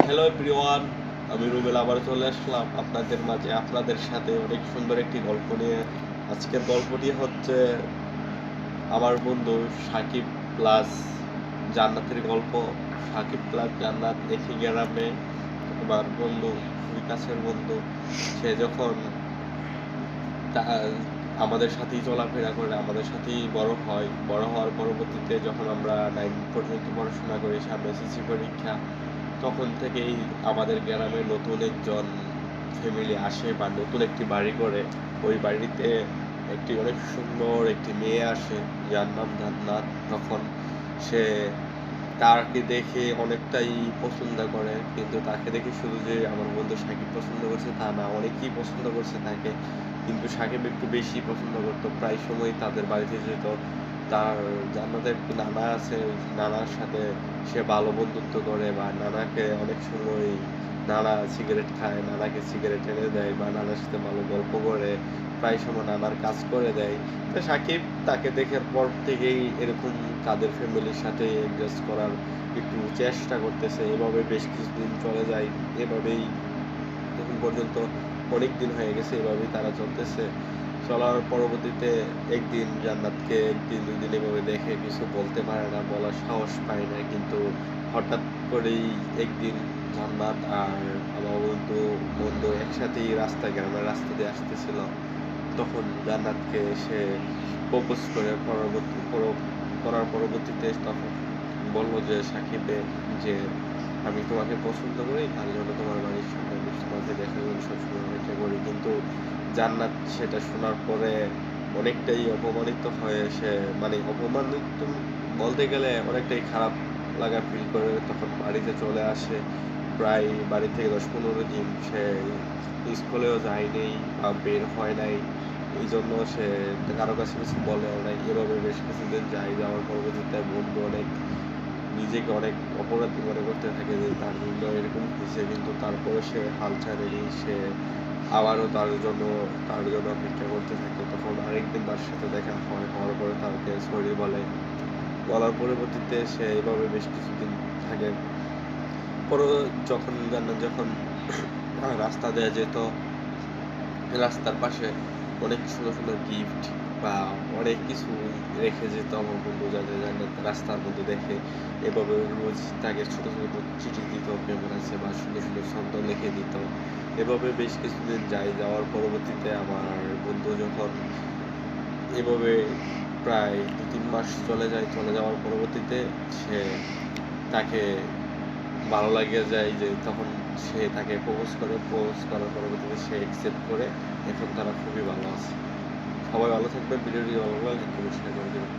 Hello everyone, আমি রুবেল আবার চলে আসলাম আপনাদের মাঝে আপনাদের সাথে অনেক সুন্দর একটি গল্প নিয়ে। আজকের গল্পটি হচ্ছে আমার বন্ধু সাকিব প্লাস জান্নাতের গল্প। সাকিব প্লাস জান্নাত একই গ্রামে, আমার বন্ধু, খুবই কাছের বন্ধু। সে যখন আমাদের সাথেই চলাফেরা করে, আমাদের সাথেই বড় হয়। বড় হওয়ার পরবর্তীতে যখন আমরা 9 পর্যন্ত পড়াশোনা করি, সামনে এসএসসি পরীক্ষা, তখন থেকেই আমাদের গ্রামে নতুন একজন ফ্যামিলি আসে বা নতুন একটি বাড়ি করে। ওই বাড়িতে একটি অনেক সুন্দর একটি মেয়ে আসে, যার নাম জান্নাত। তখন সে তাকে দেখে অনেকটাই পছন্দ করে, কিন্তু তাকে দেখে শুধু যে আমার বন্ধু সাকিব পছন্দ করছে তা না, অনেকেই পছন্দ করছে তাকে। কিন্তু সাকিব একটু বেশি পছন্দ করতো, প্রায় সময় তাদের বাড়িতে যেত। তার জান্নাতের একটু নানা আছে, ওই নানার সাথে সে ভালো বন্ধুত্ব করে, বা নানাকে অনেক সময় নানা সিগারেট খায়, নানাকে সিগারেট এনে দেয়, বা নানার সাথে ভালো গল্প করে, প্রায় সময় নানার কাজ করে দেয়। তো সাকিব তাকে দেখার পর থেকেই এরকম তাদের ফ্যামিলির সাথে অ্যাডজাস্ট করার একটু চেষ্টা করতেছে। এভাবে বেশ কিছুদিন চলে যায়। এভাবেই এখন পর্যন্ত অনেক দিন হয়ে গেছে, এভাবেই তারা চলতেছে। চলার পরবর্তীতে একদিন জান্নাতকে একদিন দুই দিন এভাবে দেখে কিছু বলতে পারে না, বলার সাহস পায় না। কিন্তু হঠাৎ করেই একদিন জান্নাত আর আমার বন্ধু একসাথেই গ্রামের রাস্তা দিয়ে আসতেছিল। তখন জান্নাতকে সে প্রপোজ করে করার পরবর্তীতে তখন বলল যে সাকিবে, যে আমি তোমাকে পছন্দ করি, তার জন্য তোমার বাড়ির সামনে আমি তোমাকে দেখার জন্য সবসময় অপেক্ষা করি। কিন্তু জান্নাত সেটা শোনার পরে অনেকটাই অপমানিত হয়ে, সে মানে অপমানিত বলতে গেলে অনেকটাই খারাপ লাগা ফিল করে তখন বাড়িতে চলে আসে। প্রায় বাড়ি থেকে 10-15 দিন সে স্কুলেও যায়নি বা বের হয় নাই। এই জন্য সে কারো কাছে কিছু বলেও নাই। এভাবে বেশ কিছুদিন যায়। যাওয়ার পরবর্তীতে বন্ধু নিজেকে অনেক অপরাধী মনে করতে থাকে যে তার জন্য এরকম হয়েছে, কিন্তু তারপরে সে হাল ছাড়েনি। সে আবারও তার জন্য অপেক্ষা করতে থাকে। তখন আরেকদিন তার সাথে দেখা হয়, হওয়ার পরে তাকে সরি বলে। বলার পরবর্তীতে সে এভাবে বেশ কিছুদিন থাকে। পরে যখন রাস্তা দেয়া যেত, রাস্তার পাশে অনেক সুন্দর সুন্দর গিফট বা অনেক কিছু রেখে যেত আমার বন্ধু, যাতে জান্নাত রাস্তার মধ্যে দেখে। এভাবে রোজ তাকে ছোট ছোট চিঠি দিত, কেমন আছে, বা সুন্দর সুন্দর ছন্দ লিখে দিত। এভাবে বেশ কিছুদিন যাওয়ার পরবর্তীতে আমার বন্ধু যখন এভাবে প্রায় 2-3 মাস চলে যাওয়ার পরবর্তীতে সে তাকে ভালো লাগে যায়, যে তখন সে তাকে প্রপোজ করার পরবর্তীতে সে অ্যাকসেপ্ট করে। এখন তারা খুবই ভালো আছে। সবাই ভালো থাকবেন। ভিডিওটি ভালো লাগলে লাইক কমেন্ট শেয়ার করে দেবেন।